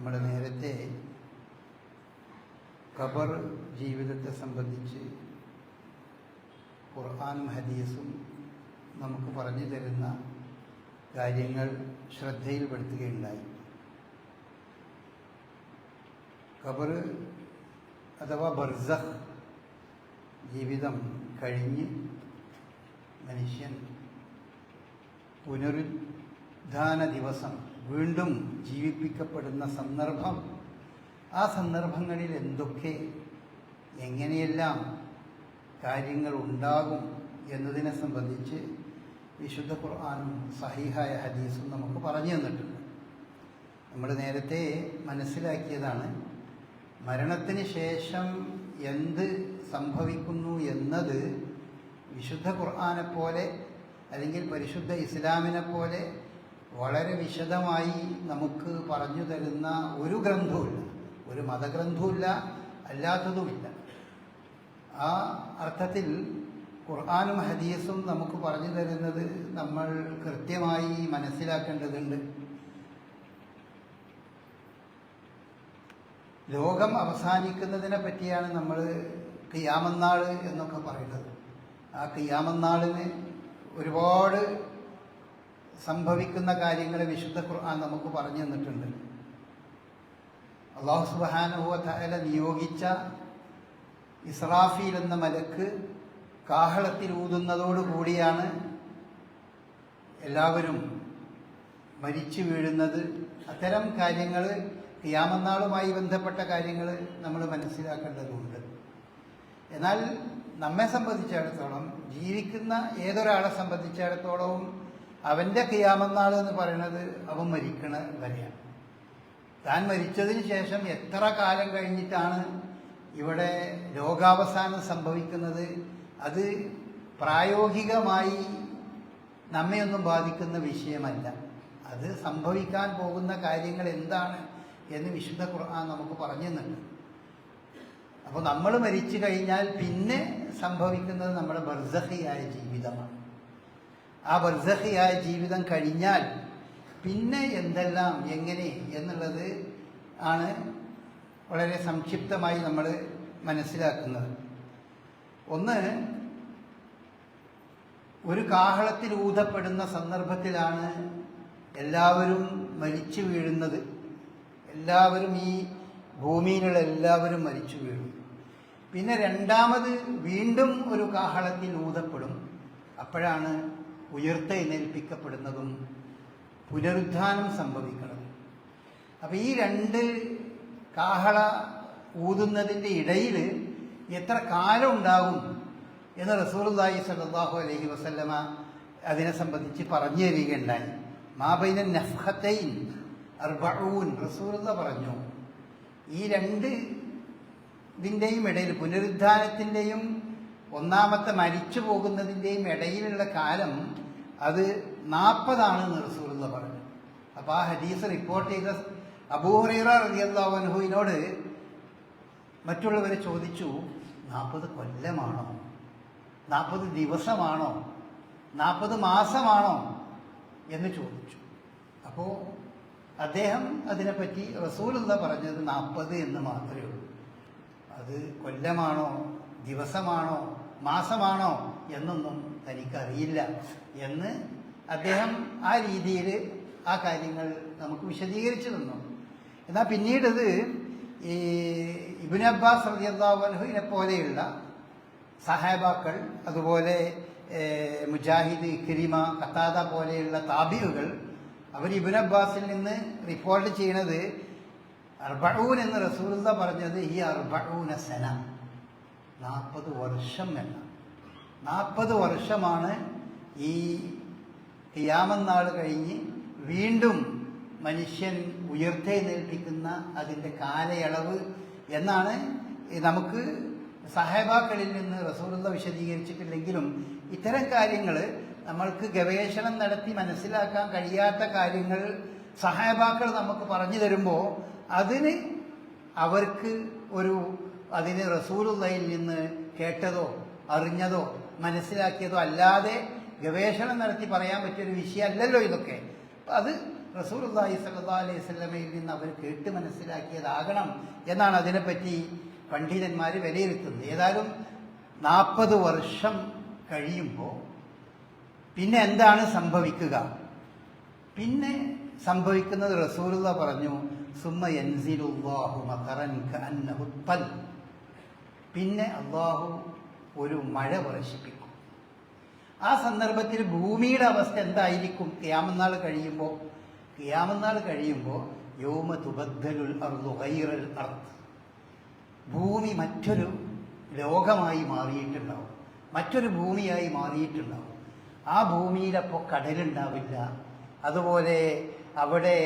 നമ്മൾ നേരത്തെ ഖബർ ജീവിതത്തെ സംബന്ധിച്ച് ഖുർആനും ഹദീസും നമുക്ക് പറഞ്ഞു തരുന്ന കാര്യങ്ങൾ ശ്രദ്ധയിൽപ്പെടുത്തുകയുണ്ടായി. ഖബർ അഥവാ ബർസഖ് ജീവിതം കഴിഞ്ഞ് മനുഷ്യൻ പുനരുദ്ധാന ദിവസം വീണ്ടും ജീവിപ്പിക്കപ്പെടുന്ന സന്ദർഭം, ആ സന്ദർഭങ്ങളിൽ എന്തൊക്കെ എങ്ങനെയെല്ലാം കാര്യങ്ങൾ ഉണ്ടാകും എന്നതിനെ സംബന്ധിച്ച് വിശുദ്ധ ഖുർആനും സഹീഹായ ഹദീസും നമുക്ക് പറഞ്ഞു തന്നിട്ടുണ്ട്. നമ്മൾ നേരത്തെ മനസ്സിലാക്കിയതാണ്, മരണത്തിന് ശേഷം എന്ത് സംഭവിക്കുന്നു എന്നത് വിശുദ്ധ ഖുർആനെ പോലെ അല്ലെങ്കിൽ പരിശുദ്ധ ഇസ്ലാമിനെ പോലെ വളരെ വിശദമായി നമുക്ക് പറഞ്ഞു തരുന്ന ഒരു ഗ്രന്ഥവുമില്ല, ഒരു മതഗ്രന്ഥവുമില്ല, അല്ലാത്തതുമില്ല. ആ അർത്ഥത്തിൽ ഖുർആനും ഹദീസും നമുക്ക് പറഞ്ഞു തരുന്നത് നമ്മൾ കൃത്യമായി മനസ്സിലാക്കേണ്ടതുണ്ട്. ലോകം അവസാനിക്കുന്നതിനെ പറ്റിയാണ് നമ്മൾ ഖിയാമത്ത് എന്നൊക്കെ പറയുന്നത്. ആ ഖിയാമത്ത് ഒരുപാട് സംഭവിക്കുന്ന കാര്യങ്ങൾ വിശുദ്ധ ഖുർആൻ നമുക്ക് പറഞ്ഞു തന്നിട്ടുണ്ട്. അല്ലാഹു സുബ്ഹാനഹു വ തആല നിയോഗിച്ച ഇസ്രാഫീൽ എന്ന മലക്ക് കാഹളത്തിൽ ഊതുന്നതോടുകൂടിയാണ് എല്ലാവരും മരിച്ചു വീഴുന്നത്. അത്തരം കാര്യങ്ങൾ, ഖിയാമത്ത് ബന്ധപ്പെട്ട കാര്യങ്ങൾ നമ്മൾ മനസ്സിലാക്കേണ്ടതുണ്ട്. എന്നാൽ നമ്മെ സംബന്ധിച്ചിടത്തോളം, ജീവിക്കുന്ന ഏതൊരാളെ സംബന്ധിച്ചിടത്തോളവും അവൻ്റെ ഖിയാമത്ത് എന്ന് പറയുന്നത് അവൻ മരിക്കണ വരെയാണ്. താൻ മരിച്ചതിന് ശേഷം എത്ര കാലം കഴിഞ്ഞിട്ടാണ് ഇവിടെ ലോകാവസാനം സംഭവിക്കുന്നത്, അത് പ്രായോഗികമായി നമ്മെയൊന്നും ബാധിക്കുന്ന വിഷയമല്ല. അത് സംഭവിക്കാൻ പോകുന്ന കാര്യങ്ങൾ എന്താണ് എന്ന് വിശുദ്ധ ഖുർആൻ നമുക്ക് പറഞ്ഞു തന്നിട്ടുണ്ട്. അപ്പോൾ നമ്മൾ മരിച്ചു കഴിഞ്ഞാൽ പിന്നെ സംഭവിക്കുന്നത് നമ്മുടെ ബർസഖിയായ ജീവിതമാണ്. ആ ബർസഖിയായ ജീവിതം കഴിഞ്ഞാൽ പിന്നെ എന്തെല്ലാം എങ്ങനെ എന്നുള്ളത് ആണ് വളരെ സംക്ഷിപ്തമായി നമ്മൾ മനസ്സിലാക്കുന്നത്. ഒന്ന്, ഒരു കാഹളത്തിൽ ഊതപ്പെടുന്ന സന്ദർഭത്തിലാണ് എല്ലാവരും മരിച്ചു വീഴുന്നത്. എല്ലാവരും, ഈ ഭൂമിയിലുള്ള എല്ലാവരും മരിച്ചു വീഴും. പിന്നെ രണ്ടാമത് വീണ്ടും ഒരു കാഹളത്തിൽ ഊതപ്പെടും. അപ്പോഴാണ് ഉയർത്തെഴുന്നേൽപ്പിക്കപ്പെടുന്നതും പുനരുദ്ധാനം സംഭവിക്കുന്നത്. അപ്പം ഈ രണ്ട് കാഹള ഊതുന്നതിൻ്റെ ഇടയിൽ എത്ര കാലം ഉണ്ടാകും എന്ന് റസൂലുള്ളാഹി സ്വല്ലല്ലാഹു അലൈഹി വസല്ലമ അതിനെ സംബന്ധിച്ച് പറഞ്ഞു തരികയുണ്ടായി. മാബൈന നഫ്ഖത്തൈൻ അർബഊൻ, റസൂലുള്ളാഹി പറഞ്ഞു, ഈ രണ്ട് ഇതിൻ്റെയും ഇടയിൽ, പുനരുദ്ധാനത്തിൻ്റെയും ഒന്നാമത്തെ മരിച്ചു പോകുന്നതിൻ്റെയും ഇടയിലുള്ള കാലം അത് 40 റസൂലുള്ളാഹി പറഞ്ഞു. അപ്പോൾ ആ ഹദീസ് റിപ്പോർട്ട് ചെയ്ത അബൂ ഹുറൈറ റളിയല്ലാഹു അൻഹുവിനോട് മറ്റുള്ളവർ ചോദിച്ചു, 40 കൊല്ലമാണോ, 40 ദിവസമാണോ, 40 മാസമാണോ എന്ന് ചോദിച്ചു. അപ്പോൾ അദ്ദേഹം അതിനെപ്പറ്റി റസൂലുള്ളാഹി പറഞ്ഞത് 40 എന്ന് മാത്രമേ ഉള്ളൂ. അത് കൊല്ലമാണോ, ദിവസമാണോ, മാസമാണോ എന്നൊന്നും തനിക്കറിയില്ല എന്ന് അദ്ദേഹം ആ രീതിയിൽ ആ കാര്യങ്ങൾ നമുക്ക് വിശദീകരിച്ചു തന്നു. എന്നാൽ പിന്നീടത് ഈ ഇബ്നു അബ്ബാസ് റളിയല്ലാഹു അൻഹുവിനെ പോലെയുള്ള സഹാബാക്കൾ, അതുപോലെ മുജാഹിദ്, ഇക്രിമ, ഖതാദ പോലെയുള്ള താബിഉകൾ, അവർ ഇബ്നു അബ്ബാസിൽ നിന്ന് റിപ്പോർട്ട് ചെയ്യുന്നത് 40 എന്ന് റസൂലുള്ളാഹി പറഞ്ഞത് ഈ 40 സന, 40 വർഷം എന്ന. 40 വർഷമാണ് ഈ ഖിയാമത്ത് കഴിഞ്ഞ് വീണ്ടും മനുഷ്യൻ ഉയർത്തെഴുന്നേൽപ്പിക്കുന്ന അതിൻ്റെ കാലയളവ് എന്നാണ് നമുക്ക് സഹാബാക്കളിൽ നിന്ന് റസൂലുള്ളാഹി വിശദീകരിച്ചിട്ടില്ലെങ്കിലും ഇത്തരം കാര്യങ്ങൾ നമ്മൾക്ക് ഗവേഷണം നടത്തി മനസ്സിലാക്കാൻ കഴിയാത്ത കാര്യങ്ങൾ സഹാബാക്കൾ നമുക്ക് പറഞ്ഞു തരുമ്പോൾ അതിന് അവർക്ക് അതിന് റസൂലുള്ളാഹിയിൽ നിന്ന് കേട്ടതോ അറിഞ്ഞതോ മനസ്സിലാക്കിയതോ അല്ലാതെ ഗവേഷണം നടത്തി പറയാൻ പറ്റിയൊരു വിഷയമല്ലല്ലോ ഇതൊക്കെ. അത് റസൂലുള്ളാഹി സ്വല്ലല്ലാഹു അലൈഹി വസല്ലമയിൽ നിന്ന് അവർ കേട്ട് മനസ്സിലാക്കിയതാകണം എന്നാണ് അതിനെപ്പറ്റി പണ്ഡിതന്മാർ വിലയിരുത്തുന്നത്. ഏതായാലും 40 വർഷം കഴിയുമ്പോൾ പിന്നെ എന്താണ് സംഭവിക്കുക? പിന്നെ സംഭവിക്കുന്നത് റസൂലുള്ള പറഞ്ഞു, സുമ്മ യൻസിലുല്ലാഹു മതറൻ കഅന്നഹു ത്വൽ. പിന്നെ അള്ളാഹു ഒരു മഴ വർഷിപ്പിക്കും. ആ സന്ദർഭത്തിൽ ഭൂമിയുടെ അവസ്ഥ എന്തായിരിക്കും? ഖിയാമത്ത് നാൾ കഴിയുമ്പോൾ യൗമ തുബദ്ദലുൽ അർദു ഗൈറൽ അർദ്, ഭൂമി മറ്റൊരു ലോകമായി മാറിയിട്ടുണ്ടാവും, മറ്റൊരു ഭൂമിയായി മാറിയിട്ടുണ്ടാവും. ആ ഭൂമിയിലപ്പോൾ കടലുണ്ടാവില്ല, അതുപോലെ അവിടെ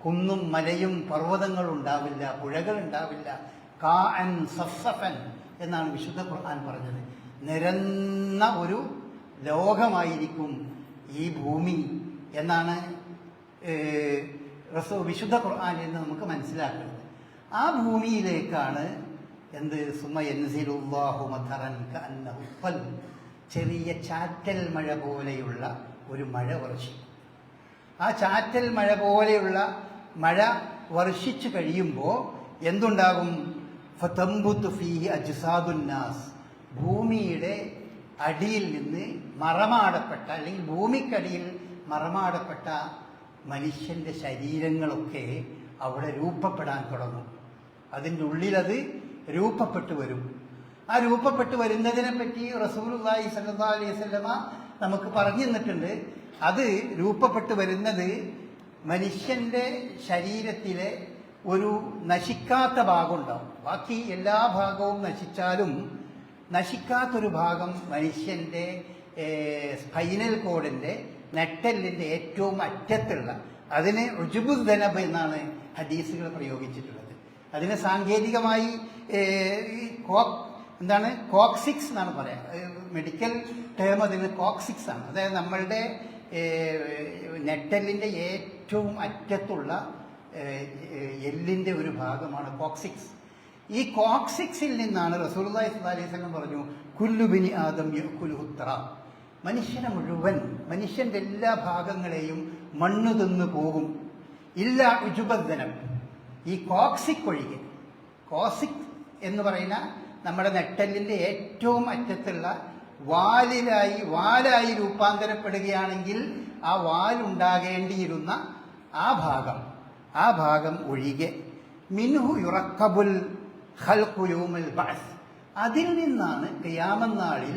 കുന്നും മലയും പർവ്വതങ്ങളും ഉണ്ടാവില്ല, പുഴകൾ ഉണ്ടാവില്ല. കാഅൻ സഫ്സഫൻ എന്നാണ് വിശുദ്ധ ഖുർആൻ പറഞ്ഞത്. നിരന്ന ഒരു ലോകമായിരിക്കും ഈ ഭൂമി എന്നാണ് വിശുദ്ധ ഖുർആനിൽ നിന്ന് നമുക്ക് മനസ്സിലാക്കുന്നത്. ആ ഭൂമിയിലേക്കാണ് സുമ്മ യൻസിലുല്ലാഹു മതറൻ കഅന്നഹു ത്വൽ, ചെറിയ ചാറ്റൽ മഴ പോലെയുള്ള ഒരു മഴ വർഷിക്കും. ആ ചാറ്റൽ മഴ പോലെയുള്ള മഴ വർഷിച്ചു കഴിയുമ്പോൾ എന്തുണ്ടാകും? ഫതംബുതു ഫീഹി അജ്സാദുന്നാസ്, ഭൂമിയുടെ അടിയിൽ നിന്ന് മറമാടപ്പെട്ട, അല്ലെങ്കിൽ ഭൂമിക്കടിയിൽ മറമാടപ്പെട്ട മനുഷ്യന്റെ ശരീരങ്ങളൊക്കെ അവിടെ രൂപപ്പെടാൻ തുടങ്ങും. അതിൻ്റെ ഉള്ളിൽ അത് രൂപപ്പെട്ടു വരും. ആ രൂപപ്പെട്ടു വരുന്നതിനെ പറ്റി റസൂലുള്ളാഹി സ്വല്ലല്ലാഹു അലൈഹി വസല്ലമ നമുക്ക് പറഞ്ഞു തന്നിട്ടുണ്ട്. അത് രൂപപ്പെട്ടു വരുന്നത് മനുഷ്യന്റെ ശരീരത്തിലെ ഒരു നശിക്കാത്ത ഭാഗം ഉണ്ടാവും. ബാക്കി എല്ലാ ഭാഗവും നശിച്ചാലും നശിക്കാത്തൊരു ഭാഗം മനുഷ്യന്റെ സ്പൈനൽ കോഡിന്റെ നെട്ടലിന്റെ ഏറ്റവും അറ്റത്തുള്ള, അതിന് ഉജുബുദ്ദനബ് എന്നാണ് ഹദീസുകൾ പ്രയോഗിച്ചിട്ടുള്ളത്. അതിന് സാങ്കേതികമായി കോക്സിക്സ് എന്നാണ് പറയാം. മെഡിക്കൽ ടേം അതിന് കോക്സിക്സ് ആണ്. അതായത് നമ്മളുടെ നെട്ടലിന്റെ ഏറ്റവും അറ്റത്തുള്ള എല്ലിന്റെ ഒരു ഭാഗമാണ് കോക്സിക്സ്. ഈ കോക്സിക്സിൽ നിന്നാണ് റസൂലുള്ളാഹി സ്വല്ലല്ലാഹു അലൈഹി വസല്ലം പറഞ്ഞു, കുല്ലു ബനി ആദം യഅകുലുഹു തുറാബ്, മനുഷ്യനെ മുഴുവൻ, മനുഷ്യന്റെ എല്ലാ ഭാഗങ്ങളെയും മണ്ണ് തിന്നു പോകും. ഇല്ല ഉജുബദ്ദനം, ഈ കോക്സിക് ഒഴികെ. കോക്സിക് എന്ന് പറയുന്ന നമ്മുടെ നെട്ടലിന്റെ ഏറ്റവും അറ്റത്തുള്ള വാലായി രൂപാന്തരപ്പെടുകയാണെങ്കിൽ ആ വാലുണ്ടാകേണ്ടിയിരുന്ന ആ ഭാഗം ഒഴികെ മിൻഹു യുറക്കബുൽ ഖൽഖു യൗമൽ ബഅസ്, അതിൽ നിന്നാണ് ഖിയാമത്ത് നാളിൽ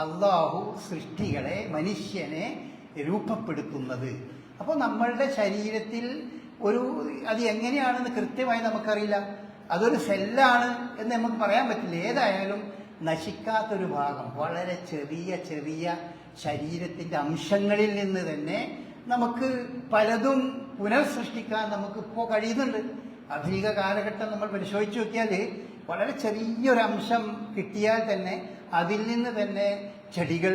അള്ളാഹു സൃഷ്ടികളെ, മനുഷ്യനെ രൂപപ്പെടുത്തുന്നത്. അപ്പോൾ നമ്മളുടെ ശരീരത്തിൽ അത് എങ്ങനെയാണെന്ന് കൃത്യമായി നമുക്കറിയില്ല. അതൊരു സെല്ലാണ് എന്ന് നമുക്ക് പറയാൻ പറ്റില്ല. ഏതായാലും നശിക്കാത്തൊരു ഭാഗം, വളരെ ചെറിയ ചെറിയ ശരീരത്തിന്റെ അംശങ്ങളിൽ നിന്ന് തന്നെ നമുക്ക് പലതും പുനഃസൃഷ്ടിക്കാൻ നമുക്കിപ്പോൾ കഴിയുന്നുണ്ട്. ആധുനിക കാലഘട്ടം നമ്മൾ പരിശോധിച്ച് നോക്കിയാൽ വളരെ ചെറിയൊരു അംശം കിട്ടിയാൽ തന്നെ അതിൽ നിന്ന് തന്നെ ചെടികൾ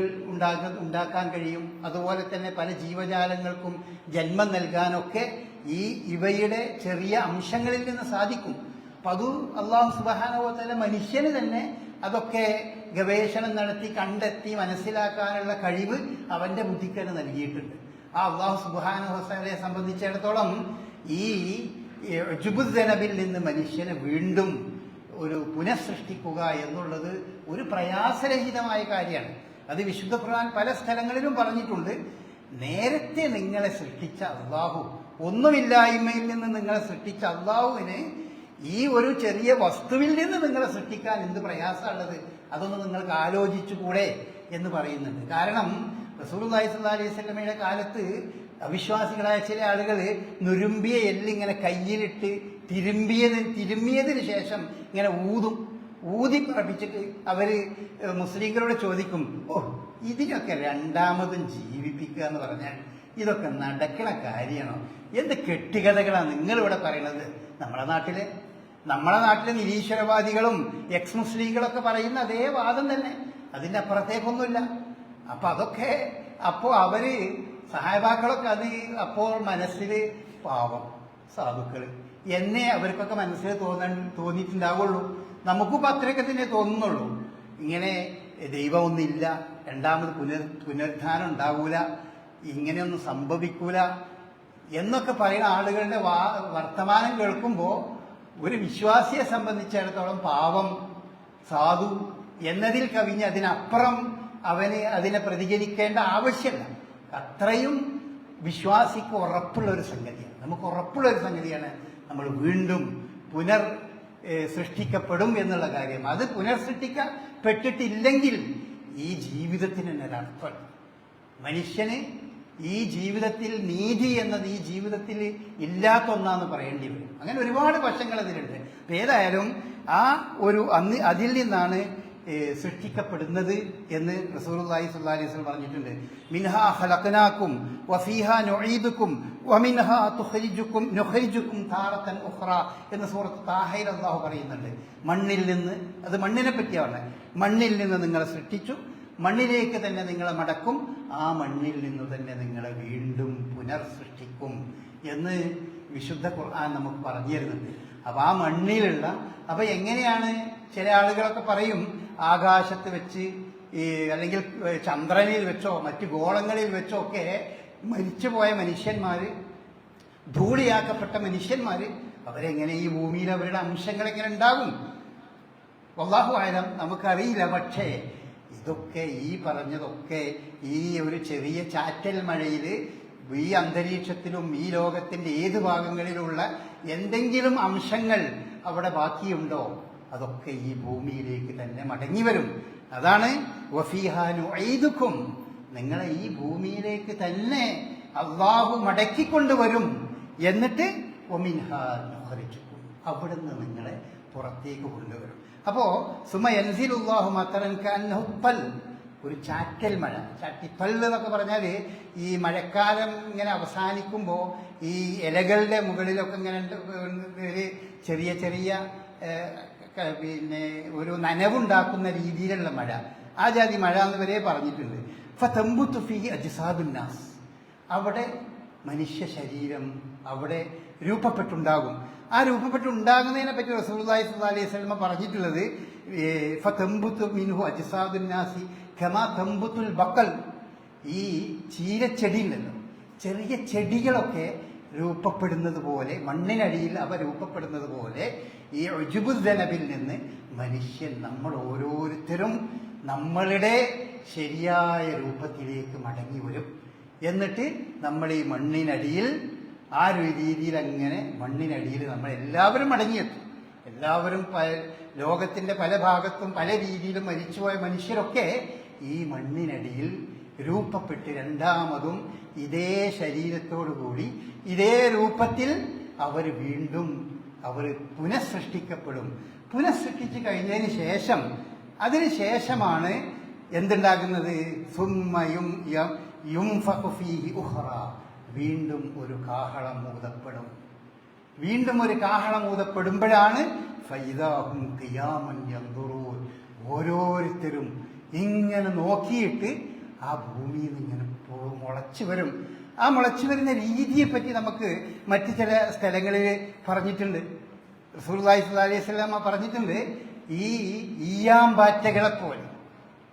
ഉണ്ടാക്കാൻ കഴിയും. അതുപോലെ തന്നെ പല ജീവജാലങ്ങൾക്കും ജന്മം നൽകാനൊക്കെ ഇവയുടെ ചെറിയ അംശങ്ങളിൽ നിന്ന് സാധിക്കും. അപ്പം അത് അള്ളാഹു സുബ്ഹാനഹു വ തആല മനുഷ്യന് തന്നെ അതൊക്കെ ഗവേഷണം നടത്തി കണ്ടെത്തി മനസ്സിലാക്കാനുള്ള കഴിവ് അവന്റെ ബുദ്ധിക്ക് തന്നെ നൽകിയിട്ടുണ്ട്. ആ അള്ളാഹു സുബ്ഹാനഹു വ തആലയെ സംബന്ധിച്ചിടത്തോളം ഈ ഉജുബുദ്ദനബിൽ നിന്ന് മനുഷ്യനെ വീണ്ടും ഒരു പുനഃസൃഷ്ടിക്കുക എന്നുള്ളത് ഒരു പ്രയാസരഹിതമായ കാര്യമാണ്. അത് വിശുദ്ധ ഖുർആൻ പല സ്ഥലങ്ങളിലും പറഞ്ഞിട്ടുണ്ട്. നേരത്തെ നിങ്ങളെ സൃഷ്ടിച്ച അള്ളാഹു, ഒന്നുമില്ലായ്മയിൽ നിന്ന് നിങ്ങളെ സൃഷ്ടിച്ച അള്ളാഹുവിന് ഈ ഒരു ചെറിയ വസ്തുവിൽ നിന്ന് നിങ്ങളെ സൃഷ്ടിക്കാൻ എന്ത് പ്രയാസമുള്ളത്, അതൊന്ന് നിങ്ങൾക്ക് ആലോചിച്ചുകൂടെ എന്ന് പറയുന്നുണ്ട്. കാരണം റസൂലുള്ളാഹി സ്വല്ലല്ലാഹു അലൈഹി വസല്ലമയുടെ കാലത്ത് അവിശ്വാസികളായ ചില ആളുകൾ നുരുമ്പിയ എല്ലിങ്ങനെ കയ്യിലിട്ട് തിരുമ്മിയതിന് ശേഷം ഇങ്ങനെ ഊതി പറപ്പിച്ചിട്ട് അവര് മുസ്ലിങ്ങളോട് ചോദിക്കും, ഇതിനൊക്കെ രണ്ടാമതും ജീവിപ്പിക്കുക എന്ന് പറഞ്ഞാൽ ഇതൊക്കെ നടക്കണ കാര്യമാണോ? എന്ത് കെട്ടുകഥകളാണ് നിങ്ങളിവിടെ പറയണത്? നമ്മളെ നാട്ടിലെ നിരീശ്വരവാദികളും എക്സ് മുസ്ലിങ്ങളൊക്കെ പറയുന്ന അതേ വാദം തന്നെ, അതിൻ്റെ അപ്പുറത്തേക്കൊന്നുമില്ല. അപ്പൊ അതൊക്കെ അവര് സഹാബാക്കളൊക്കെ അത് അപ്പോൾ മനസ്സിൽ പാവം സാധുക്കള് എന്നേ അവർക്കൊക്കെ മനസ്സിൽ തോന്നിയിട്ടുണ്ടാവുള്ളൂ. നമുക്കിപ്പോൾ അത്രയൊക്കെ തന്നെ തോന്നുന്നുള്ളൂ. ഇങ്ങനെ ദൈവമൊന്നുമില്ല, രണ്ടാമത് പുനരുദ്ധാനം ഉണ്ടാവൂല, ഇങ്ങനെയൊന്നും സംഭവിക്കൂല എന്നൊക്കെ പറയുന്ന ആളുകളുടെ വർത്തമാനം കേൾക്കുമ്പോൾ ഒരു വിശ്വാസിയെ സംബന്ധിച്ചിടത്തോളം പാവം, സാധു എന്നതിൽ കവിഞ്ഞ് അതിനപ്പുറം അവന് അതിനെ പ്രതികരിക്കേണ്ട ആവശ്യമില്ല. അത്രയും വിശ്വാസിക്ക് ഉറപ്പുള്ള ഒരു സംഗതിയാണ്, നമുക്ക് ഉറപ്പുള്ള ഒരു സംഗതിയാണ് നമ്മൾ വീണ്ടും സൃഷ്ടിക്കപ്പെടും എന്നുള്ള കാര്യം. അത് പുനർസൃഷ്ടിക്കപ്പെട്ടിട്ടില്ലെങ്കിൽ ഈ ജീവിതത്തിന് തന്നെ ഒരർത്ഥം. മനുഷ്യന് ഈ ജീവിതത്തിൽ നീതി എന്നത് ഈ ജീവിതത്തിൽ ഇല്ലാത്ത ഒന്നാന്ന് പറയേണ്ടി വരും. അങ്ങനെ ഒരുപാട് വശങ്ങൾ അതിലുണ്ട്. ഏതായാലും ആ ഒരു അതിൽ നിന്നാണ് സൃഷ്ടിക്കപ്പെടുന്നത് എന്ന് റസൂലുള്ളാഹി സ്വല്ലല്ലാഹി അലൈഹി വസല്ലം പറഞ്ഞിട്ടുണ്ട്. മിൻഹാ ഖലഖനാകും വഫീഹാ നുഈദുകും വമിൻഹാ നുഖ്രിജുകും താറത്തൻ ഉഖ്റ എന്ന് സൂറത്ത് താഹയിൽ അല്ലാഹു പറയുന്നുണ്ട്. മണ്ണിൽ നിന്ന്, അത് മണ്ണിനെ പറ്റിയാണ്, മണ്ണിൽ നിന്ന് നിങ്ങളെ സൃഷ്ടിച്ചു, മണ്ണിലേക്ക് തന്നെ നിങ്ങളെ മടക്കും, ആ മണ്ണിൽ നിന്ന് തന്നെ നിങ്ങളെ വീണ്ടും പുനർസൃഷ്ടിക്കും എന്ന് വിശുദ്ധ ഖുർആൻ നമുക്ക് പറഞ്ഞു തരുന്നുണ്ട്. അപ്പൊ ആ മണ്ണിലുള്ള, അപ്പൊ എങ്ങനെയാണ്, ചില ആളുകളൊക്കെ പറയും ആകാശത്ത് വെച്ച് അല്ലെങ്കിൽ ചന്ദ്രനിൽ വെച്ചോ മറ്റു ഗോളങ്ങളിൽ വെച്ചോ ഒക്കെ മരിച്ചുപോയ മനുഷ്യന്മാര്, ധൂളിയാക്കപ്പെട്ട മനുഷ്യന്മാര്, അവരെങ്ങനെ ഈ ഭൂമിയിൽ അവരുടെ അംശങ്ങൾ എങ്ങനെ ഉണ്ടാകും? വല്ലാഹു അഅലം, നമുക്കറിയില്ല. പക്ഷേ ഇതൊക്കെ ഈ പറഞ്ഞതൊക്കെ ഈ ഒരു ചെറിയ ചാറ്റൽ മഴയിൽ ഈ അന്തരീക്ഷത്തിലും ഈ ലോകത്തിന്റെ ഏത് ഭാഗങ്ങളിലുള്ള എന്തെങ്കിലും അംശങ്ങൾ അവിടെ ബാക്കിയുണ്ടോ അതൊക്കെ ഈ ഭൂമിയിലേക്ക് തന്നെ മടങ്ങി വരും. അതാണ് വഫീഹാ നുഈദുകും, നിങ്ങളെ ഈ ഭൂമിയിലേക്ക് തന്നെ അല്ലാഹു മടക്കിക്കൊണ്ടുവരും. എന്നിട്ട് വമിൻഹാ നുഖ്രിജുകും, അവിടുന്ന് നിങ്ങളെ പുറത്തേക്ക് കൊണ്ടുവരും. അപ്പോ സുമ യൻസിലുല്ലാഹു മതറൻ കഅന്നഹു തൽ, ഒരു ചാറ്റൽ മഴ. ചാറ്റിപ്പൽ എന്നൊക്കെ പറഞ്ഞാൽ ഈ മഴക്കാലം ഇങ്ങനെ അവസാനിക്കുമ്പോൾ ഈ ഇലകളുടെ മുകളിലൊക്കെ ഇങ്ങനെ ഒരു ചെറിയ ചെറിയ പിന്നെ ഒരു നനവുണ്ടാക്കുന്ന രീതിയിലുള്ള മഴ, ആ ജാതി മഴ എന്ന് വരെ പറഞ്ഞിട്ടുണ്ട്. ഫതംബുതു ഫീഹി അജ്സാദുന്നാസ്, അവിടെ മനുഷ്യ ശരീരം അവിടെ രൂപപ്പെട്ടുണ്ടാകും. ആ രൂപപ്പെട്ടുണ്ടാകുന്നതിനെ പറ്റി റസൂലുള്ളാഹി സ്വല്ലല്ലാഹി അലൈഹി വസല്ലം പറഞ്ഞിട്ടുള്ളത് ഫതംബുതു മിൻഹു അജ്സാദുന്നാസി കമാ തംബുത്തുൽ ബഖൽ, ഈ ചീരച്ചെടി ഉണ്ടല്ലോ, ചെറിയ ചെടികളൊക്കെ രൂപപ്പെടുന്നത് പോലെ, മണ്ണിനടിയിൽ അവ രൂപപ്പെടുന്നത് പോലെ ഈ ഉജുബുദ്ദനബിൽ നിന്ന് മനുഷ്യൻ, നമ്മൾ ഓരോരുത്തരും നമ്മളുടെ ശരിയായ രൂപത്തിലേക്ക് മടങ്ങി വരും. എന്നിട്ട് നമ്മൾ ഈ മണ്ണിനടിയിൽ ആ ഒരു രീതിയിൽ അങ്ങനെ മണ്ണിനടിയിൽ നമ്മൾ എല്ലാവരും മടങ്ങിയെത്തും. എല്ലാവരും ലോകത്തിന്റെ പല ഭാഗത്തും പല രീതിയിലും മരിച്ചുപോയ മനുഷ്യരൊക്കെ ഈ മണ്ണിനടിയിൽ രൂപപ്പെട്ട് രണ്ടാമതും ഇതേ ശരീരത്തോടുകൂടി ഇതേ രൂപത്തിൽ അവർ വീണ്ടും പുനഃസൃഷ്ടിക്കപ്പെടും. പുനഃസൃഷ്ടിച്ചു കഴിഞ്ഞതിന് ശേഷം, അതിനുശേഷമാണ് എന്തുണ്ടാകുന്നത്? വീണ്ടും ഒരു കാഹളം ഊതപ്പെടും. വീണ്ടും ഒരു കാഹളം ഊതപ്പെടുമ്പോഴാണ് ഫൈദാഹും ഖിയാമൻ യൻദുറൂൻ, ഓരോരുത്തരും ഇങ്ങനെ നോക്കിയിട്ട് ആ ഭൂമിയിൽ നിന്ന് ഇങ്ങനെ മുളച്ചു വരും. ആ മുളച്ചു വരുന്ന രീതിയെ പറ്റി നമുക്ക് മറ്റു ചില സ്ഥലങ്ങളിൽ പറഞ്ഞിട്ടുണ്ട്. റസൂലുള്ളാഹി സ്വല്ലല്ലാഹി അലൈഹി വസല്ലം പറഞ്ഞിട്ടുണ്ട്, ഈ ഈയാമ്പാറ്റകളെ പോലെ,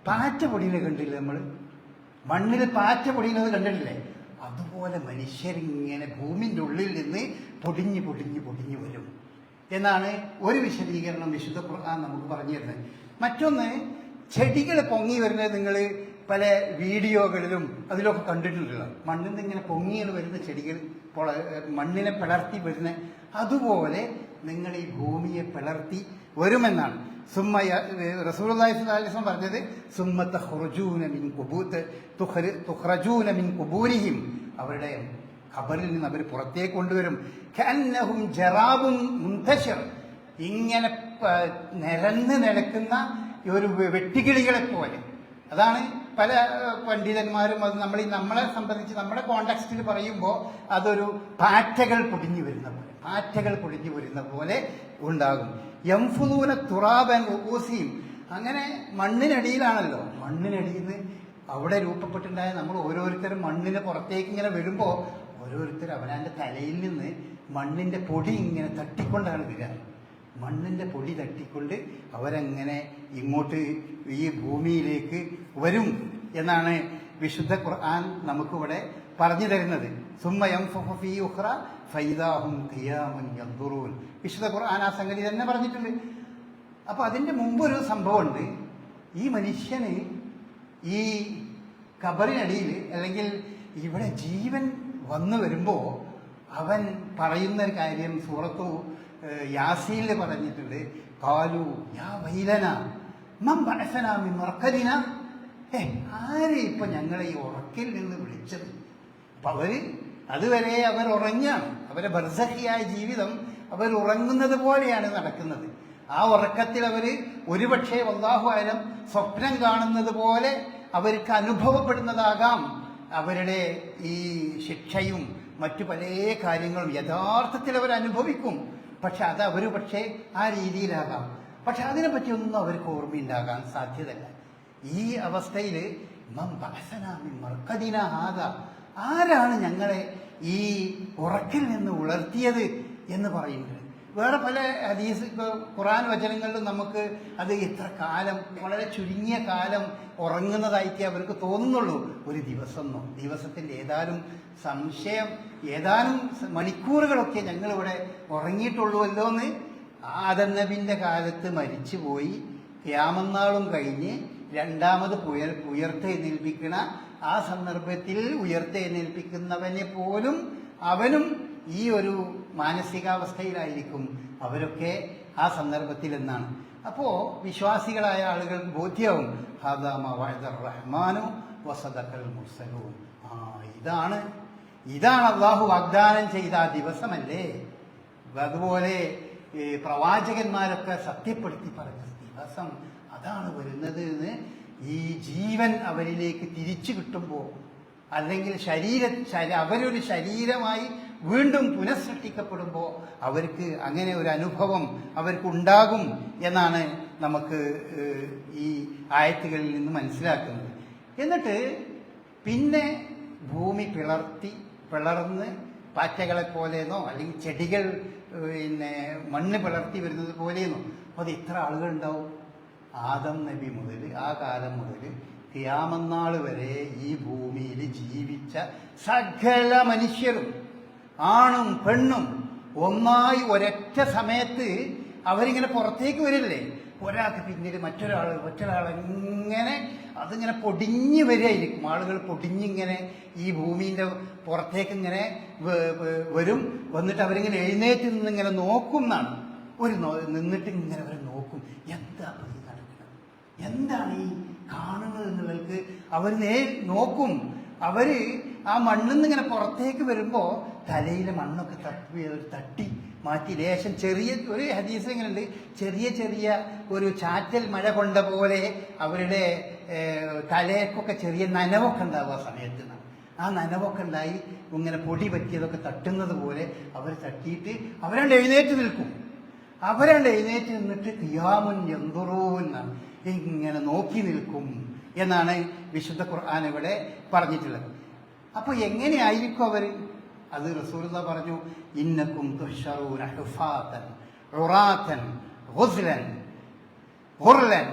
പാറ്റ പൊടിയുന്നത് കണ്ടില്ലേ നമ്മൾ? മണ്ണിൽ പാറ്റ പൊടിയുന്നത് കണ്ടിട്ടില്ലേ? അതുപോലെ മനുഷ്യരിങ്ങനെ ഭൂമിൻ്റെ ഉള്ളിൽ നിന്ന് പൊടിഞ്ഞ് പൊടിഞ്ഞ് പൊടിഞ്ഞു വരും എന്നാണ് ഒരു വിശദീകരണം വിശുദ്ധ ഖുർആൻ നമുക്ക് പറഞ്ഞു തരുന്നത്. മറ്റൊന്ന്, ചെടികൾ പൊങ്ങി വരുന്നത് നിങ്ങൾ പല വീഡിയോകളിലും അതിലൊക്കെ കണ്ടിട്ടുണ്ടല്ലോ. മണ്ണിൽ നിന്ന് ഇങ്ങനെ പൊങ്ങിയത് വരുന്ന ചെടികൾ, മണ്ണിനെ പിളർത്തി വരുന്ന, അതുപോലെ നിങ്ങൾ ഈ ഭൂമിയെ പിളർത്തി വരുമെന്നാണ്. റസൂലുള്ളാഹി സ്വല്ലല്ലാഹി അലൈഹി വസല്ലം പറഞ്ഞത് സുമ്മ തുഖ്റജൂന മിൻ ഖുബൂരിഹിം, അവരുടെ ഖബറിൽ നിന്ന് അവർ പുറത്തേക്ക് കൊണ്ടുവരും. കഅന്നഹും ജറാബുൻ മുൻതശിർ, ഇങ്ങനെ നിരന്ന് നടക്കുന്ന ഒരു വെട്ടുകിളികളെ പോലെ. അതാണ് പല പണ്ഡിതന്മാരും അത് നമ്മളെ സംബന്ധിച്ച് നമ്മുടെ കോണ്ടെക്സ്റ്റിൽ പറയുമ്പോൾ അതൊരു പാറ്റകൾ പൊടിഞ്ഞു വരുന്ന പോലെ, പാറ്റകൾ പൊടിഞ്ഞു വരുന്ന പോലെ ഉണ്ടാകും. യംഫുദൂന തുറാബൻ റുഊസിഹിം, അങ്ങനെ മണ്ണിനടിയിലാണല്ലോ, മണ്ണിനടിയിൽ നിന്ന് അവിടെ രൂപപ്പെട്ടുണ്ടായ നമ്മൾ ഓരോരുത്തരും മണ്ണിന് പുറത്തേക്ക് ഇങ്ങനെ വരുമ്പോൾ ഓരോരുത്തരും അവനവൻ്റെ തലയിൽ നിന്ന് മണ്ണിൻ്റെ പൊടി ഇങ്ങനെ തട്ടിക്കൊണ്ടാണ് വരിക. മണ്ണിൻ്റെ പൊടി തട്ടിക്കൊണ്ട് അവരങ്ങനെ ഇങ്ങോട്ട് ഈ ഭൂമിയിലേക്ക് വരും എന്നാണ് വിശുദ്ധ ഖുർആൻ നമുക്കിവിടെ പറഞ്ഞു തരുന്നത്. സുമ്മ യൻഫഖു ഫീ ഉഖ്റ ഫൈദാഹും ഖിയാമുൻ യൻദുറൂൻ. വിശുദ്ധ ഖുർആൻ ആ സംഗതി തന്നെ പറഞ്ഞിട്ടുണ്ട്. അപ്പൊ അതിന്റെ മുമ്പൊരു സംഭവമുണ്ട്. ഈ മനുഷ്യന് ഈ ഖബറിനടിയിൽ അല്ലെങ്കിൽ ഇവിടെ ജീവൻ വന്നു വരുമ്പോ അവൻ പറയുന്ന ഒരു കാര്യം സൂറത്തു യാസീനിൽ പറഞ്ഞിട്ടുണ്ട്. ഖാലു യാ വൈലന മൻ ബഅസനാ മിൻ മർഖദിന. ആരെ ഇപ്പൊ ഞങ്ങളെ ഈ ഉറക്കിൽ നിന്ന് വിളിച്ചത്? അപ്പൊ അതുവരെ അവർ ഉറങ്ങാണ്. അവരെ ബർസഖിയായ ജീവിതം അവർ ഉറങ്ങുന്നത് പോലെയാണ് നടക്കുന്നത്. ആ ഉറക്കത്തിൽ അവര് ഒരുപക്ഷെ വല്ലാഹു അലം സ്വപ്നം കാണുന്നത് പോലെ അവർക്ക് അനുഭവപ്പെടുന്നതാകാം അവരുടെ ഈ ശിക്ഷയും മറ്റു പല കാര്യങ്ങളും യഥാർത്ഥത്തിൽ അവർ അനുഭവിക്കും. പക്ഷെ അത് അവർ പക്ഷേ ആ രീതിയിലാകാം. പക്ഷെ അതിനെപ്പറ്റി ഒന്നും അവർക്ക് ഓർമ്മയുണ്ടാകാൻ സാധ്യതയില്ല. ഈ അവസ്ഥയിൽ ആരാണ് ഞങ്ങളെ ഈ ഉറക്കിൽ നിന്ന് ഉണർത്തിയത് എന്ന് പറയുന്നത്? വേറെ പല ഹദീസ് ഖുർആൻ വചനങ്ങളിലും നമുക്ക് അത് ഇത്ര കാലം, വളരെ ചുരുങ്ങിയ കാലം ഉറങ്ങുന്നതായിട്ട് അവർക്ക് തോന്നുന്നുള്ളൂ. ഒരു ദിവസത്തിന്റെ ഏതാനും മണിക്കൂറുകളൊക്കെ ഞങ്ങളിവിടെ ഉറങ്ങിയിട്ടുള്ളൂവല്ലോ എന്ന്. ആദം നബിന്റെ കാലത്ത് മരിച്ചുപോയി ഖിയാമത്ത് കഴിഞ്ഞ് രണ്ടാമത് ഉയർത്തെഴുന്നേൽപ്പിക്കുന്ന ആ സന്ദർഭത്തിൽ ഉയർത്തെഴുന്നേൽപ്പിക്കുന്നവനെ പോലും അവനും ഈ ഒരു മാനസികാവസ്ഥയിലായിരിക്കും അവരൊക്കെ ആ സന്ദർഭത്തിൽ എന്നാണ്. അപ്പോ വിശ്വാസികളായ ആളുകൾക്ക് ബോധ്യവും റഹ്മാനു വസദഖൽ മുർസലൂൻ. ഇതാണ് അള്ളാഹു വാഗ്ദാനം ചെയ്ത ആ ദിവസമല്ലേ? അതുപോലെ പ്രവാചകന്മാരൊക്കെ സത്യപ്പെടുത്തി പറഞ്ഞ ദിവസം അതാണ് വരുന്നത് എന്ന്. ഈ ജീവൻ അവരിലേക്ക് തിരിച്ചു കിട്ടുമ്പോൾ, അല്ലെങ്കിൽ അവരൊരു ശരീരമായി വീണ്ടും പുനഃസൃഷ്ടിക്കപ്പെടുമ്പോൾ അവർക്ക് അങ്ങനെ ഒരു അനുഭവം അവർക്കുണ്ടാകും എന്നാണ് നമുക്ക് ഈ ആയത്തുകളിൽ നിന്ന് മനസ്സിലാക്കുന്നത്. എന്നിട്ട് പിന്നെ ഭൂമി പിളർന്ന് പാറ്റകളെ പോലെയെന്നോ അല്ലെങ്കിൽ ചെടികൾ മണ്ണ് പിളർത്തി വരുന്നത് പോലെയെന്നോ. അപ്പോൾ അത് ഇത്ര ആളുകൾ ഉണ്ടാവും? ആദം നബി മുതൽ ആ കാലം മുതൽ ഖിയാമത്ത് വരെ ഈ ഭൂമിയിൽ ജീവിച്ച സകല മനുഷ്യരും ആണും പെണ്ണും ഒന്നായി ഒരൊറ്റ സമയത്ത് അവരിങ്ങനെ പുറത്തേക്ക് വരില്ലേ? ഒരാൾക്ക് പിന്നീട് മറ്റൊരാൾ ഇങ്ങനെ അതിങ്ങനെ പൊടിഞ്ഞു വരികയായിരിക്കും. ആളുകൾ പൊടിഞ്ഞിങ്ങനെ ഈ ഭൂമിന്റെ പുറത്തേക്ക് ഇങ്ങനെ വരും. വന്നിട്ട് അവരിങ്ങനെ എഴുന്നേറ്റ് നിന്നിങ്ങനെ നോക്കും എന്നാണ്. നിന്നിട്ട് ഇങ്ങനെ അവർ നോക്കും, എന്താ നടക്കുന്നത്, എന്താണ് ഈ കാണുന്നത് എന്നുള്ളവർക്ക് അവർ നോക്കും. അവര് ആ മണ്ണിന്ന് ഇങ്ങനെ പുറത്തേക്ക് വരുമ്പോ തലയിലെ മണ്ണൊക്കെ തട്ടി മാറ്റി ലേശം ചെറിയ ഒരു ഹദീസ് ഇങ്ങനെയുണ്ട്, ചെറിയ ഒരു ചാറ്റൽ മഴ കൊണ്ട പോലെ അവരുടെ തലയ്ക്കൊക്കെ ചെറിയ നനവൊക്കെ ഉണ്ടാവും ആ സമയത്ത്. ആ നനവൊക്കെ ഉണ്ടായി ഇങ്ങനെ പൊടി പറ്റിയതൊക്കെ തട്ടുന്നത് പോലെ അവർ തട്ടിയിട്ട് അവരാണ്ട് എഴുന്നേറ്റ് നിൽക്കും. എഴുന്നേറ്റ് നിന്നിട്ട് ഖിയാമുൻ യൻദുറൂൻ എന്നാണ്, ഇങ്ങനെ നോക്കി നിൽക്കും എന്നാണ് വിശുദ്ധ ഖുർആൻ ഇവിടെ പറഞ്ഞിട്ടുള്ളത്. അപ്പൊ എങ്ങനെയായിരിക്കും അവര്? അത് റസൂലുള്ളാഹി പറഞ്ഞു, ഇന്നക്കും തുഹ്ശറൂന ഹുഫാതൻ ഉറാതൻ ഗുസ്ലൻ ഗുർലൻ.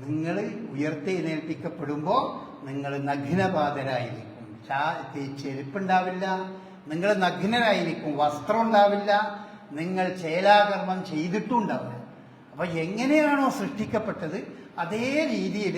നിങ്ങൾ ഉയർത്തെഴുന്നേൽപ്പിക്കപ്പെടുമ്പോൾ നിങ്ങൾ നഗ്നപാതരായിരിക്കും. ചെരുപ്പുണ്ടാവില്ല, നിങ്ങൾ നഗ്നരായിരിക്കും, വസ്ത്രം ഉണ്ടാവില്ല, നിങ്ങൾ ചേലാകർമ്മം ചെയ്തിട്ടുണ്ടാവില്ല. അപ്പൊ എങ്ങനെയാണോ സൃഷ്ടിക്കപ്പെട്ടത് അതേ രീതിയിൽ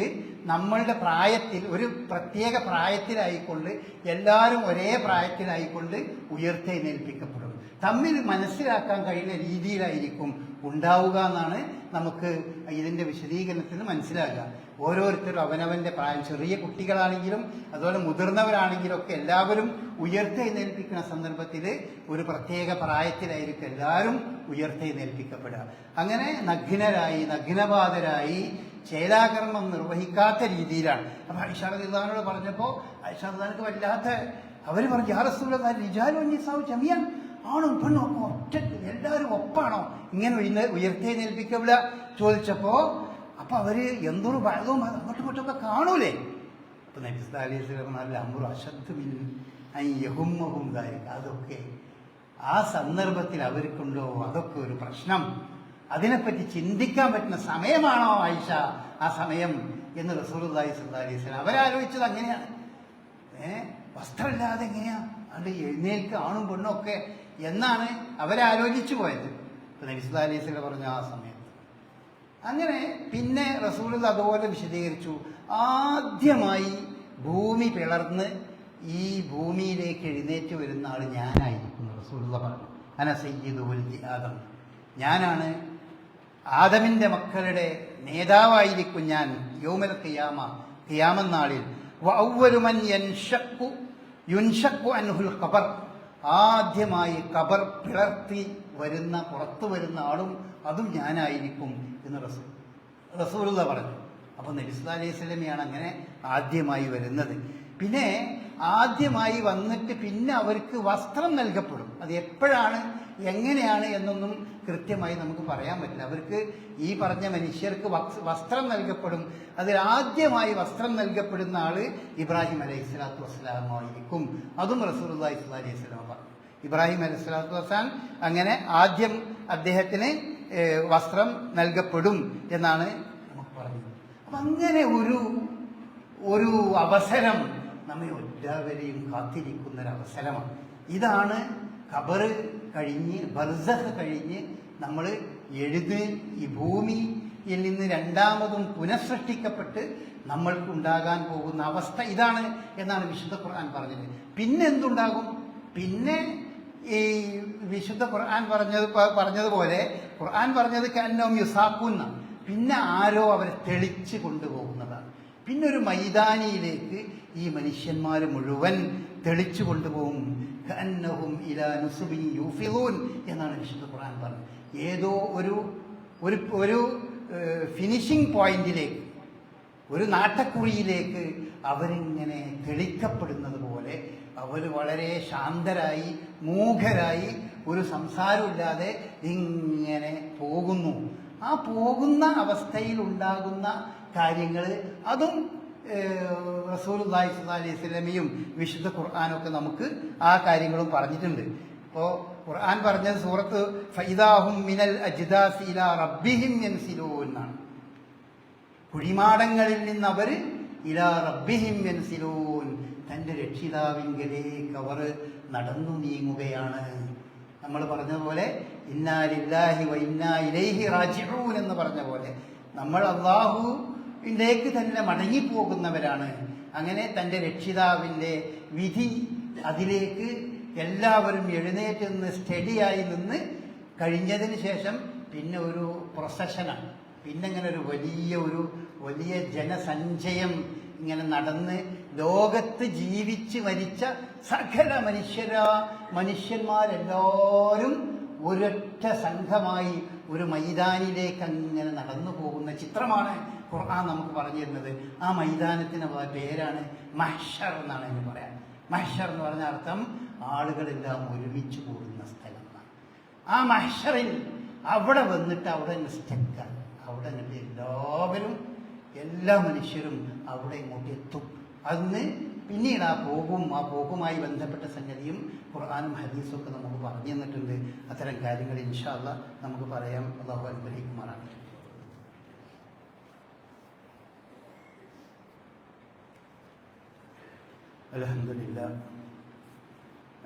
നമ്മളുടെ പ്രായത്തിൽ ഒരു പ്രത്യേക പ്രായത്തിലായിക്കൊണ്ട് എല്ലാവരും ഒരേ പ്രായത്തിലായിക്കൊണ്ട് ഉയർത്തെഴുന്നേൽപ്പിക്കപ്പെടും. തമ്മിൽ മനസ്സിലാക്കാൻ കഴിയുന്ന രീതിയിലായിരിക്കും ഉണ്ടാവുക എന്നാണ് നമുക്ക് ഇതിന്റെ വിശദീകരണത്തിൽ മനസ്സിലാക്കുക. ഓരോരുത്തരും അവനവന്റെ പ്രായം, ചെറിയ കുട്ടികളാണെങ്കിലും അതുപോലെ മുതിർന്നവരാണെങ്കിലും ഒക്കെ എല്ലാവരും ഉയർത്തെഴുന്നേൽപ്പിക്കുന്ന സന്ദർഭത്തിൽ ഒരു പ്രത്യേക പ്രായത്തിലായിരിക്കും എല്ലാവരും ഉയർത്തെഴുന്നേൽപ്പിക്കപ്പെടുക. അങ്ങനെ നഗ്നപാതരായി ചേലാകർമ്മം നിർവഹിക്കാത്ത രീതിയിലാണ്. അപ്പൊ ആയിഷ റളിയല്ലാഹു പറഞ്ഞപ്പോ ആയിഷ റളിയല്ലാഹു വല്ലാത്ത അവര് പറഞ്ഞു, യാ റസൂലല്ലാഹി റിജാലു നിസാഉ ജമിഅൻ, ആണും പെണ്ണും ഒക്കെ ഒറ്റക്ക് എല്ലാവരും ഒപ്പാണോ ഇങ്ങനെ ഉയർത്തെഴുന്നേൽപ്പിക്കപ്പെടുക ചോദിച്ചപ്പോ അപ്പൊ അവര് എന്തൊരു ഭാഗവും അങ്ങോട്ടും ഇങ്ങോട്ടൊക്കെ കാണൂലേ? അപ്പൊ നബി സല്ലല്ലാഹു അലൈഹി വസല്ലം നല്ല അംറു അശദ്ദു മിൻ അൻ യഹുമ്മഹും ദാലിക, അതൊക്കെ ആ സന്ദർഭത്തിൽ അവർക്കുണ്ടോ അതൊക്കെ ഒരു പ്രശ്നം, അതിനെപ്പറ്റി ചിന്തിക്കാൻ പറ്റുന്ന സമയമാണോ ആയിഷ ആ സമയം എന്ന് റസൂലുള്ളാഹി സ്വല്ലല്ലാഹു അലൈഹി വസല്ലം അവരാലോചിച്ചത് അങ്ങനെയാണ്. വസ്ത്രമില്ലാതെ എങ്ങനെയാ അത് എഴുന്നേൽക്ക് ആണും പെണ്ണും ഒക്കെ എന്നാണ് അവരാലോചിച്ചു പോയത്. നബി സല്ലല്ലാഹു അലൈഹി വസല്ലം പറഞ്ഞ ആ സമയത്ത് അങ്ങനെ പിന്നെ റസൂൽ അതുപോലെ വിശദീകരിച്ചു. ആദ്യമായി ഭൂമി പിളർന്ന് ഈ ഭൂമിയിലേക്ക് എഴുന്നേറ്റ് വരുന്ന ആൾ ഞാനായിരിക്കും. റസൂലുള്ള പറഞ്ഞു, അന സയ്യിദു വൽദി ആദം, ഞാനാണ് ആദമിന്റെ മക്കളുടെ നേതാവായിരിക്കും ഞാൻ യൗമൽ ഖിയാമ, ഖിയാമത്ത് നാളിൽ. വഅവ്വലു മൻ യുൻഷഖു അൻഹുൽ ഖബർ, ആദ്യമായി ഖബർ പിളർത്തി വരുന്ന പുറത്തു വരുന്ന ആളും അതും ഞാനായിരിക്കും എന്ന് റസൂലുള്ള പറഞ്ഞു. അപ്പോൾ നബി സല്ലല്ലാഹു അലൈഹി വസല്ലമയാണ് അങ്ങനെ ആദ്യമായി വരുന്നത്. പിന്നെ ആദ്യമായി വന്നിട്ട് പിന്നെ അവർക്ക് വസ്ത്രം നൽകപ്പെടും. അത് എപ്പോഴാണ് എങ്ങനെയാണ് എന്നൊന്നും കൃത്യമായി നമുക്ക് പറയാൻ പറ്റില്ല. അവർക്ക് ഈ പറഞ്ഞ മനുഷ്യർക്ക് വസ്ത്രം നൽകപ്പെടും. അതിൽ ആദ്യമായി വസ്ത്രം നൽകപ്പെടുന്ന ആള് ഇബ്രാഹിം അലൈഹി സ്വലാത്തു വസ്സലാമായിരിക്കും. അതും റസൂലുള്ളാഹി സ്വല്ലല്ലാഹു അലൈഹി വസല്ലം പറഞ്ഞു. ഇബ്രാഹിം അലൈഹി സ്വലാത്തു വസ്സലാം അങ്ങനെ ആദ്യം അദ്ദേഹത്തിന് വസ്ത്രം നൽകപ്പെടും എന്നാണ് നമുക്ക് പറഞ്ഞത്. അപ്പം അങ്ങനെ ഒരു അവസരം നമ്മെ എല്ലാവരെയും കാത്തിരിക്കുന്നൊരവസരമാണ്. ഇതാണ് ഖബറ് കഴിഞ്ഞ് ബർസഖ് കഴിഞ്ഞ് നമ്മൾ ഈ ഭൂമിയിൽ നിന്ന് രണ്ടാമതും പുനഃസൃഷ്ടിക്കപ്പെട്ട് നമ്മൾക്കുണ്ടാകാൻ പോകുന്ന അവസ്ഥ ഇതാണ് എന്നാണ് വിശുദ്ധ ഖുർആൻ പറഞ്ഞത്. പിന്നെ എന്തുണ്ടാകും? പിന്നെ ഈ വിശുദ്ധ ഖുർആൻ പറഞ്ഞതുപോലെ ഖുർആൻ പറഞ്ഞത് കഅന്നഹും യുസാഖൂന, പിന്നെ ആരോ അവരെ തെളിച്ച് കൊണ്ടുപോകുന്നതാണ്. പിന്നെ ഒരു മൈതാനിയിലേക്ക് ഈ മനുഷ്യന്മാർ മുഴുവൻ തെളിച്ചു കൊണ്ടുപോകും. കഅന്നഹും ഇലാ നുസുബിൻ യൂഫിദൂൻ എന്നാണ് വിശുദ്ധ ഖുർആൻ പറഞ്ഞത്. ഏതോ ഒരു ഫിനിഷിംഗ് പോയിന്റിലേക്ക്, ഒരു നാട്ടക്കുറിയിലേക്ക് അവരിങ്ങനെ തെളിക്കപ്പെടുന്നത് പോലെ അവർ വളരെ ശാന്തരായി മൂഖരായി ഒരു സംസാരമില്ലാതെ ഇങ്ങനെ പോകുന്നു. ആ പോകുന്ന അവസ്ഥയിൽ ഉണ്ടാകുന്ന കാര്യങ്ങൾ അതും റസൂലുള്ളാഹി സ്വല്ലല്ലാഹു അലൈഹി വസല്ലമയും വിശുദ്ധ ഖുർആനൊക്കെ നമുക്ക് ആ കാര്യങ്ങളും പറഞ്ഞിട്ടുണ്ട്. ഇപ്പോൾ ഖുർആൻ പറഞ്ഞത് സൂറത്ത് ഫൈദാഹും മിനൽ അജ്ദാസി ഇലാ റബ്ബിഹിം യൻസിലൂൻ എന്നാണ്. കുഴിമാടങ്ങളിൽ നിന്ന് അവർ ഇലാ റബ്ബിഹിം യൻസിലൂൻ, തൻ്റെ രക്ഷിതാവിങ്കലേക്ക് അവർ നടന്നു നീങ്ങുകയാണ്. നമ്മൾ പറഞ്ഞതുപോലെ ഇന്നാ ലില്ലാഹി വ ഇന്നാ ഇലൈഹി റാജിഊൻ എന്ന് പറഞ്ഞ പോലെ നമ്മൾ അല്ലാഹുവിലേക്ക് തന്നെ മടങ്ങിപ്പോകുന്നവരാണ്. അങ്ങനെ തൻ്റെ രക്ഷിതാവിൻ്റെ വിധി അതിലേക്ക് എല്ലാവരും എഴുന്നേറ്റ് നിന്ന് സ്റ്റഡിയായി നിന്ന് കഴിഞ്ഞതിന് ശേഷം പിന്നെ ഒരു പ്രൊസഷനാണ്. പിന്നെ ഇങ്ങനെ ഒരു വലിയ ജനസഞ്ചയം ഇങ്ങനെ നടന്ന് ലോകത്ത് ജീവിച്ച് മരിച്ച സകല മനുഷ്യന്മാരെല്ലാവരും ഒരൊറ്റ സംഘമായി ഒരു മൈതാനിലേക്ക് അങ്ങനെ നടന്നു പോകുന്ന ചിത്രമാണ് ഖുർആൻ നമുക്ക് പറഞ്ഞു തരുന്നത്. ആ മൈതാനത്തിന് പേരാണ് മഹ്ശർ എന്നാണ് എന്ന് പറയാൻ. മഹ്ശർ എന്ന് പറഞ്ഞ അർത്ഥം ആളുകളെല്ലാം ഒരുമിച്ച് കൂടുന്ന സ്ഥലം എന്നാണ്. ആ മഹ്ശറിൽ അവിടെ വന്നിട്ട് അവിടെ സ്റ്റക്കാണ്. അവിടെ നിന്നിട്ട് എല്ലാ മനുഷ്യരും അവിടെ ഇങ്ങോട്ട് എത്തും. അന്ന് പിന്നീട് ആ പോകുമായി ബന്ധപ്പെട്ട സംഗതിയും ഖുർആനും ഹദീസും ഒക്കെ നമുക്ക് പറഞ്ഞു തന്നിട്ടുണ്ട്. അത്തരം കാര്യങ്ങൾ ഇൻഷാ അല്ലാഹ് നമുക്ക് പറയാം. അല്ലാഹു അനുഗ്രഹിക്കുമാറാകട്ടെ. അൽഹംദുലില്ലാഹ്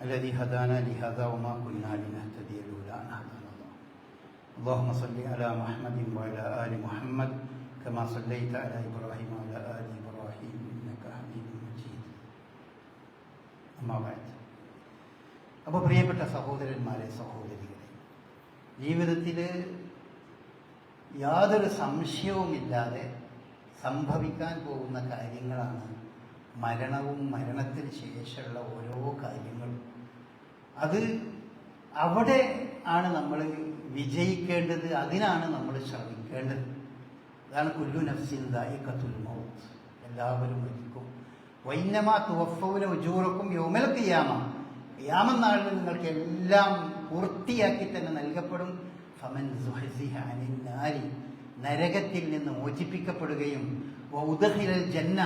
الذي هدانا لهذا وما كنا لنهتدي لولا أن هدانا الله. اللهم صل على محمد وعلى آل محمد كما صليت على إبراهيم وعلى آل إبراهيم إنك حميد مجيد. أما بعد. അപ്പോൾ പ്രിയപ്പെട്ട സഹോദരന്മാരെ, സഹോദരികളെ, ജീവിതത്തിൽ യാതൊരു സംശയവുമില്ലാതെ സംഭവിക്കാൻ പോകുന്ന കാര്യങ്ങളാണ് മരണവും മരണത്തിന് ശേഷമുള്ള ഓരോ കാര്യങ്ങളും. അത് അവിടെ ആണ് നമ്മൾ വിജയിക്കേണ്ടത്, അതിനാണ് നമ്മൾ ശ്രമിക്കേണ്ടത്. അതാണ് കുല്ലു നഫ്സിൻ ദായിഖത്തുൽ മൗത്ത്, എല്ലാവരും മരിക്കും. വൈന്നമാ തുവഫൗന ഉജൂറക്കും യൗമൽ ഖിയാമ, ഖിയാമത്ത് നാളിൽ നിങ്ങൾക്ക് എല്ലാം പൂർത്തിയാക്കി തന്നെ നൽകപ്പെടും. ഫമൻ സുഹ്സിഹ അനിൻ നാരി, നരകത്തിൽ നിന്ന് മോചിപ്പിക്കപ്പെടുകയും വഉദ്ഖിലൽ ജന്ന,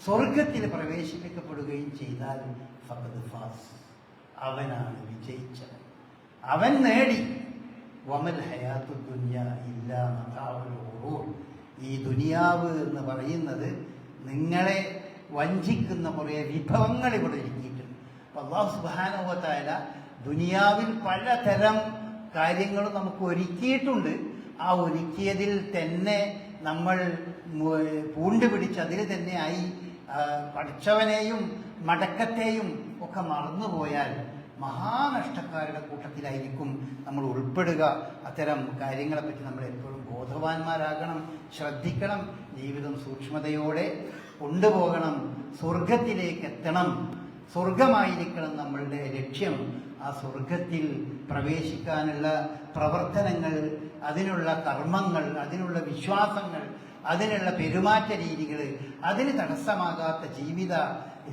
സ്വർഗത്തിൽ പ്രവേശിപ്പിക്കപ്പെടുകയും ചെയ്താൽ ഫഖദ് ഫാസ്, അവനാണ് വിജയിച്ചവൻ, അവൻ നേടി. വമൽ ഹയാത്തു ദുനിയ ഇല്ലാ മതാഉൽ ഗുറൂർ, ഈ ദുനിയാവ് എന്ന് പറയുന്നത് നിങ്ങളെ വഞ്ചിക്കുന്ന കുറേ വിഭവങ്ങൾ ഇവിടെ ഒരുക്കിയിട്ടുണ്ട്. അപ്പൊ അല്ലാഹു സുബ്ഹാനഹു വ തആല ദുനിയാവിൽ പലതരം കാര്യങ്ങളും നമുക്ക് ഒരുക്കിയിട്ടുണ്ട്. ആ ഒരുക്കിയതിൽ തന്നെ നമ്മൾ പൂണ്ടുപിടിച്ച് അതിൽ തന്നെയായി പഠിച്ചവനെയും മടക്കത്തെയും ഒക്കെ മറന്നുപോയാൽ മഹാനഷ്ടക്കാരുടെ കൂട്ടത്തിലായിരിക്കും നമ്മൾ ഉൾപ്പെടുക. അത്തരം കാര്യങ്ങളെപ്പറ്റി നമ്മൾ എപ്പോഴും ബോധവാന്മാരാകണം, ശ്രദ്ധിക്കണം, ജീവിതം സൂക്ഷ്മതയോടെ കൊണ്ടുപോകണം, സ്വർഗത്തിലേക്ക് എത്തണം, സ്വർഗമായിരിക്കണം നമ്മളുടെ ലക്ഷ്യം. ആ സ്വർഗത്തിൽ പ്രവേശിക്കാനുള്ള പ്രവർത്തനങ്ങൾ, അതിനുള്ള കർമ്മങ്ങൾ, അതിനുള്ള വിശ്വാസങ്ങൾ, അതിനുള്ള പെരുമാറ്റ രീതികൾ, അതിന് തടസ്സമാകാത്ത ജീവിത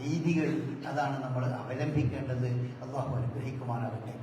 രീതികൾ, അതാണ് നമ്മൾ അവലംബിക്കേണ്ടത്. അല്ലാഹു അനുഗ്രഹിക്കുമാറാകട്ടെ.